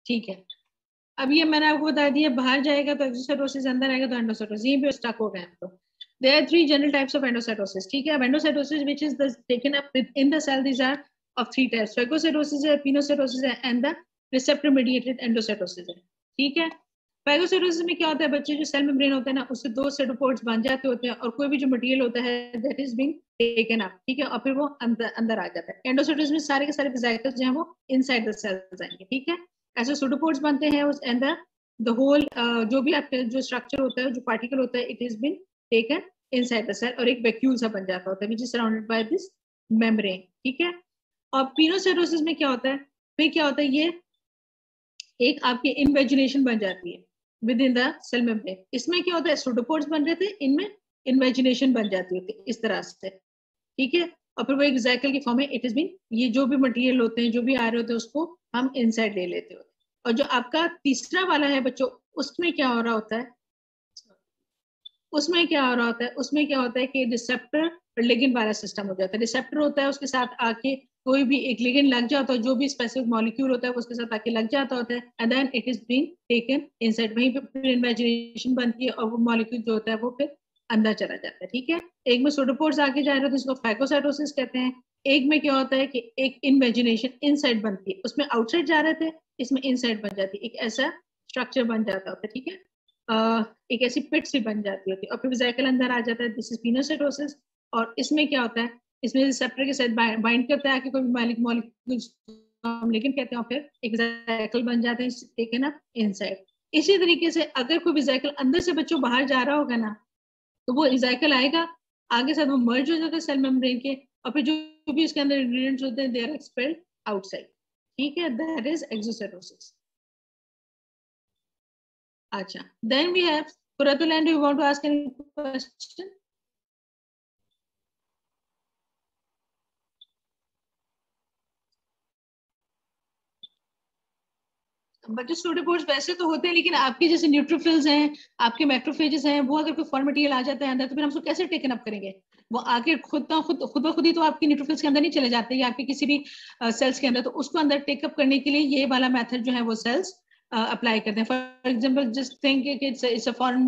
ठीक है, अब ये मैंने आपको बता दिया, बाहर जाएगा तो एक्सोसाइटोसिस, अंदर आएगा तो एंडोसाइटोसिस, यहीं पे स्टक हो गए हम तो। There are three general types of endocytosis. ठीक है, अब endocytosis which is the taken up in the cell, these are of three types. Phagocytosis है, pinocytosis है, and the receptor mediated endocytosis है. ठीक है, phagocytosis में क्या होता है बच्चे, जो सेल मेम्ब्रेन होता है ना, उससे दो सेटोपोड्स बन जाते होते हैं और कोई भी जो मटेरियल होता है that is being taken up, ठीक है, और फिर वो अंदर आ जाता है। एंडोसाइटोसिस में सारे के सारे वेसिकल्स जो हैं वो इनसाइड द सेल्स आएंगे। ठीक है, ऐसे सेटोपोड्स बनते हैं उस अंदर, द होल जो भी आपके जो स्ट्रक्चर होता है, जो पार्टिकल होता है, it is been taken inside the cell और एक वैक्यूल सा बन जाता होता है which is surrounded by this membrane। ठीक है, और पिनोसाइटोसिस में क्या होता है, फिर क्या होता है, ये एक आपकी इन्वेजिनेशन बन जाती है within the cell membrane. इसमें क्या होता है, सूडोपोड्स बन रहे थे, इनमें इन्वेजिनेशन बन जाती होती है इस तरह से। ठीक है, और फिर वो एक साइकिल की फॉर्म में इट इज बीन, ये जो भी मटेरियल होते हैं, जो भी आ रहे होते हैं, उसको हम इनसाइड ले लेते होते हैं। और जो आपका तीसरा वाला है बच्चों, उसमें क्या हो रहा होता है, उसमें क्या हो रहा होता है, उसमें क्या होता है कि रिसेप्टर और लिगेंड वाला सिस्टम हो जाता है। रिसेप्टर होता है, उसके साथ आके कोई भी एक लिगेंड लग जाता है, जो भी स्पेसिफिक मॉलिक्यूल होता है उसके साथ आके लग जाता होता है, and then it is being taken inside. वहीं पे फिर इमेजिनेशन बनती है और वो मॉलिक्यूल जो होता है वो फिर अंदर चला जाता है। ठीक है, एक में सूडोपोड्स आगे जा रहे होते हैं, इसको फैगोसाइटोसिस कहते हैं। एक में क्या होता है कि एक इन्वेजिनेशन इनसाइड बनती है, उसमें आउटसाइड जा रहे थे, इसमें इनसाइड बन जाती है, एक ऐसा स्ट्रक्चर बन जाता होता है। ठीक है, एक ऐसी पिट सी बन जाती होती है और फिर वेसिकल अंदर आ जाता है, दिस इज पिनोसाइटोसिस। और इसमें क्या होता है, इसमें रिसेप्टर के साथ बाइंड करता है कि कोई मॉलिक्यूल, लेकिन कहते हैं, फिर एक वेसिकल बन जाते हैं, ठीक है ना, इनसाइड। इसी तरीके से अगर कोई वेसिकल अंदर से बच्चों बाहर जा रहा होगा ना, तो वो वेसिकल आएगा आगे साथ, वो मर्ज हो जाता है सेल मेम्ब्रेन के, और फिर जो भी उसके अंदर इंग्रेडिएंट्स होते हैं, दे आर एक्सपेल्ड आउटसाइड। ठीक है, दैट इज एक्सोसाइटोसिस। अच्छा, then we have Puratul, and do you want to ask any question? बच्चे स्टूडियोपोड्स वैसे तो होते हैं, लेकिन आपके जैसे न्यूट्रोफिल्स हैं, आपके मैक्रोफेजेस हैं, वो अगर कोई फॉरेन मटेरियल आ जाता है अंदर, तो फिर हम उसको कैसे टेकन अप करेंगे? वो आके खुद ही तो आपके न्यूट्रोफिल्स के अंदर नहीं चले जाते, या आपके किसी भी सेल्स के अंदर, तो उसको अंदर टेकअप करने के लिए ये वाला मेथड जो है वो सेल्स अप्लाई करते हैं। For example just think it's a foreign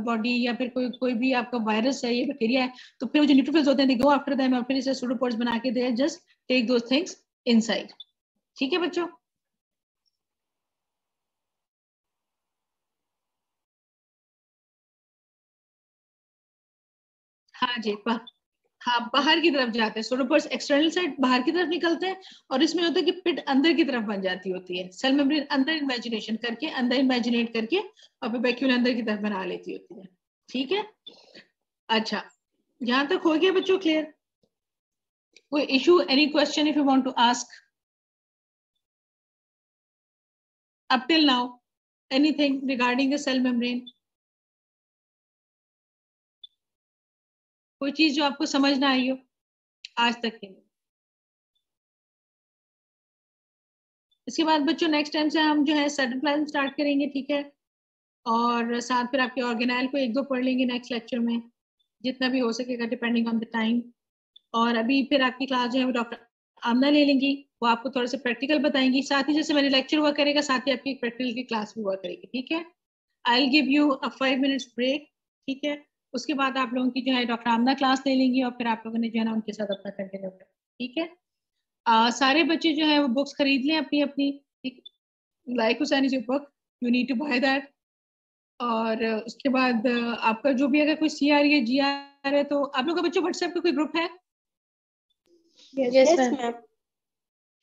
body, या फिर कोई भी आपका वायरस है, ये बैक्टीरिया है, तो फिर वो जो न्यूट्रोफिल्स होते हैं, दे गो आफ्टर देम, और फिर इसे स्टूडियोपोड्स बना के दे just take those things inside. ठीक है बच्चों? हाँ जी, हाँ, बाहर की तरफ जाते हैं, सोडोपर्स एक्सटर्नल साइड बाहर की तरफ निकलते हैं, और इसमें होता है कि पिट अंदर की तरफ बन जाती होती है, सेल मेम्ब्रेन अंदर इमेजिनेशन करके, अंदर इमेजिनेट करके, और फिर वैक्यूल अंदर की तरफ बना लेती होती है। ठीक है, अच्छा, यहाँ तक हो गया बच्चों, क्लियर? कोई issue, any question if you want to ask up till now, anything regarding the cell membrane? कोई चीज जो आपको समझ ना आई हो आज तक के? इसके बाद बच्चों नेक्स्ट टाइम से हम जो है सडन प्लान स्टार्ट करेंगे। ठीक है, और साथ फिर आपके ऑर्गेनाइल को एक दो पढ़ लेंगे नेक्स्ट लेक्चर में, जितना भी हो सकेगा डिपेंडिंग ऑन द टाइम। और अभी फिर आपकी क्लास जो है वो डॉक्टर आमना ले लेंगी, वो आपको थोड़ा सा प्रैक्टिकल बताएंगी, साथ ही जैसे मैंने लेक्चर हुआ करेगा, साथ ही आपकी प्रैक्टिकल की क्लास भी हुआ करेगी। ठीक है, I will give you a 5 minutes break. ठीक है, उसके बाद आप लोगों की जो है डॉक्टर आमना क्लास ले लेंगी, और फिर आप लोगों ने जो है ना उनके साथ अपना कंटिन्यू करना। ठीक है, सारे बच्चे जो है वो बुक्स खरीद लें अपनी अपनी। Like Hussain is your book, you need to buy that. और उसके बाद आपका जो भी, अगर कोई सी आ रही है, जी आ रहा है, तो आप लोग का बच्चों व्हाट्सएप का कोई ग्रुप है? Yes ma'am.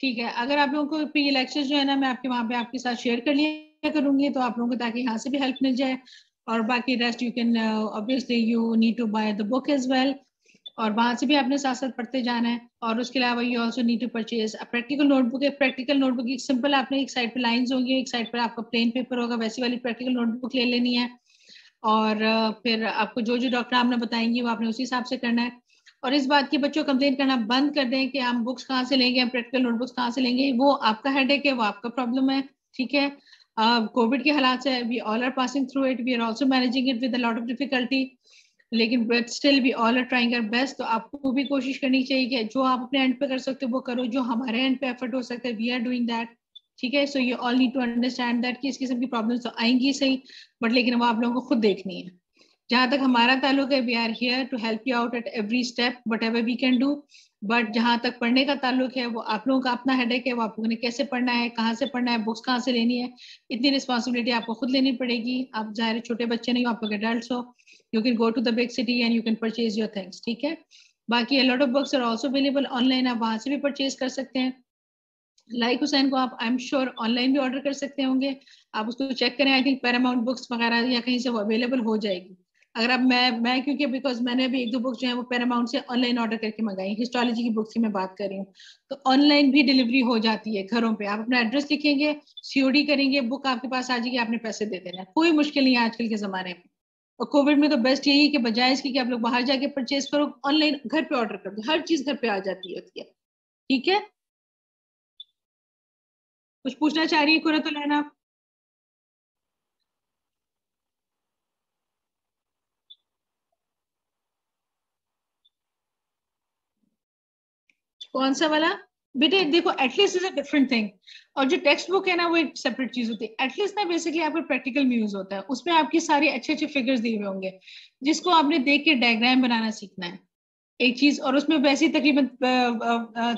ठीक है, अगर आप लोगों को ये लेक्चर्स जो है ना, मैं आपके वहाँ पे आपके साथ शेयर कर लिया करूंगी, तो आप लोगों को ताकि यहाँ से भी हेल्प मिल जाए। और बाकी rest you can obviously you need to buy the book as well, और वहां से भी आपने साथ साथ पढ़ते जाना है। और उसके अलावा you also need to purchase a practical notebook. एक प्रैक्टिकल नोटबुक एक सिंपल, आपने एक साइड पे लाइंस होंगी, एक साइड पर आपका प्लेन पेपर होगा, वैसी वाली प्रैक्टिकल नोटबुक ले लेनी है। और फिर आपको जो जो डॉक्टर आपने बताएंगे वो आपने उसी हिसाब से करना है। और इस बात की बच्चों कंप्लेन करना बंद कर दें कि हम बुक्स कहाँ से लेंगे, हम प्रैक्टिकल नोटबुक्स कहाँ से लेंगे, वो आपका हेडेक है, वो आपका प्रॉब्लम है। ठीक है, कोविड के हालात से we all are passing through it, we are also managing it with a lot of difficulty, लेकिन but still we all are trying our best. तो आपको भी कोशिश करनी चाहिए कि जो आप अपने एंड पे कर सकते हो वो करो, जो हमारे एंड पे एफर्ट हो सकता है वी आर डूइंग दैट। ठीक है. So you all need to understand that कि इस किस्म की प्रॉब्लम्स तो आएंगी सही, बट लेकिन वो आप लोगों को खुद देखनी है. जहां तक हमारा ताल्लुक है, we are here to help you out at every step whatever we can do. But जहां तक पढ़ने का ताल्लुक है, वो आप लोगों का अपना हेडेक है. वो आप लोगों ने कैसे पढ़ना है, कहाँ से पढ़ना है, बुक्स कहाँ से लेनी है, इतनी रिस्पॉन्सिबिलिटी आपको खुद लेनी पड़ेगी. आप जाहिर छोटे बच्चे नहीं हो, आप लोग एडल्ट्स हो. You can go to the big city and you can purchase your things. ठीक है. बाकी a lot of books are also available online. आप वहां से भी परचेज कर सकते हैं. लाइक हुसैन को आप आई एम श्योर ऑनलाइन भी ऑर्डर कर सकते होंगे. आप उसको चेक करें. आई थिंक पैरामाउंट बुक्स वगैरह या कहीं से वो अवेलेबल हो जाएगी. अगर आप मैं क्योंकि बिकॉज मैंने भी 1-2 बुक्स जो है वो पैरामाउंट से ऑनलाइन ऑर्डर करके मंगाई. हिस्टोलॉजी की बुक्स की मैं बात कर रही हूँ. तो ऑनलाइन भी डिलीवरी हो जाती है घरों पे. आप अपना एड्रेस लिखेंगे, सीओडी करेंगे, बुक आपके पास आ जाएगी, आपने पैसे दे देना. कोई मुश्किल नहीं है आजकल के जमाने में. और कोविड में तो बेस्ट यही है कि बजाय इसकी कि आप लोग बाहर जाके परचेज करो, ऑनलाइन घर पे ऑर्डर कर दो. हर चीज घर पे आ जाती है. ठीक है. कुछ पूछना चाह रही है कुरत लेना? कौन सा वाला? बेटे देखो, at least is a different thing. और जो टेक्स्ट बुक है ना, वो एक सेपरेट चीज होती है. एटलीस्ट ना बेसिकली आपको प्रैक्टिकल में यूज होता है. उसमें आपकी सारी अच्छे अच्छे फिगर्स दिए हुए होंगे, जिसको आपने देख के डायग्राम बनाना सीखना है. एक चीज. और उसमें वैसी तकरीबन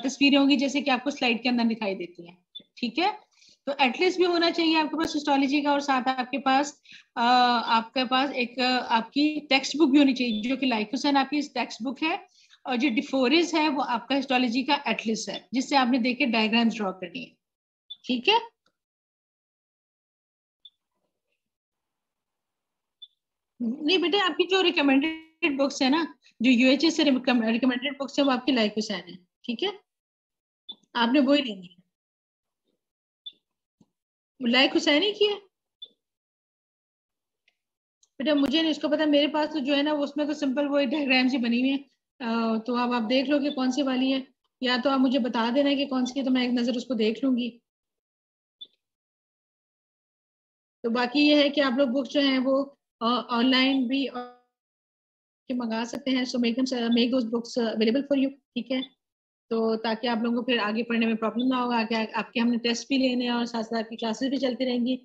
तस्वीरें होंगी जैसे कि आपको स्लाइड के अंदर दिखाई देती हैं. ठीक है. तो एटलीस्ट भी होना चाहिए आपके पास हिस्टोलॉजी का, और साथ आपके पास एक आपकी टेक्स्ट बुक भी होनी चाहिए, जो कि लाइक हुसैन आपकी टेक्स्ट बुक है. और जो डिफोरिस है वो आपका हिस्टोलॉजी का एटलिस्ट है, जिससे आपने देख के डायग्राम्स ड्रॉ करनी है. ठीक है. नहीं बेटे, आपकी जो रिकमेंडेड बुक्स है ना, जो यूएचएस से रिकमेंडेड बुक्स है, वो आपकी लाइक हुसैन है. ठीक है. आपने वो ही लेनी है. लाइक हुसैन ही की है बेटा. मुझे नहीं इसको पता. मेरे पास तो जो है ना, उसमें तो सिंपल वो डायग्राम्स ही बनी हुई है. तो अब आप देख लो कि कौन सी वाली है, या तो आप मुझे बता देना कि कौन सी है, तो मैं एक नजर उसको देख लूंगी. तो बाकी ये है कि आप लोग बुक्स जो हैं वो ऑनलाइन भी के मंगा सकते हैं. So make those books available for you. ठीक है. तो ताकि आप लोगों को फिर आगे पढ़ने में प्रॉब्लम ना होगा. आगे आपके हमने टेस्ट भी लेने हैं, और साथ साथ आपकी क्लासेस भी चलती रहेंगी.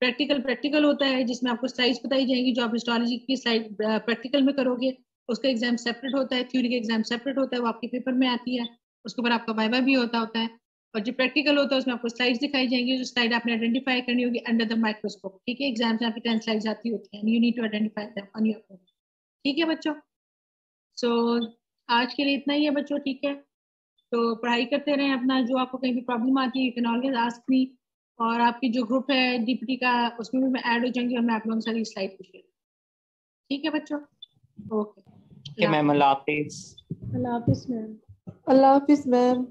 प्रैक्टिकल होता है, जिसमें आपको स्लाइड्स बताई जाएंगी. जो आप हिस्टोलॉजी की स्लाइड प्रैक्टिकल में करोगे, उसका एग्जाम सेपरेट होता है. थ्योरी का एग्जाम सेपरेट होता है, वो आपके पेपर में आती है. उसके ऊपर आपका वाइवा भी होता है. और जो प्रैक्टिकल होता है, उसमें आपको स्लाइड्स दिखाई जाएंगी. जो स्लाइड आपने आइडेंटिफाई करनी होगी अंडर द माइक्रोस्कोप. ठीक है. एग्जाम में आपकी 10 स्लाइड्स आती होती हैं. You need to identify them on your own. ठीक है बच्चों. सो आज के लिए इतना ही है बच्चों. ठीक है. तो पढ़ाई करते रहें अपना. जो आपको कहीं भी प्रॉब्लम आती है, you can always ask me. और आपकी जो ग्रुप है डीपीटी का, उसमें भी मैं ऐड हो जाऊंगी, और मैं आप लोगों के साथ स्लाइड पूछ लूँगी. ठीक है बच्चों. ओके. मैम अल्लाह हाफिज. अल्लाह हाफिज मैम. अल्लाह हाफिज मैम.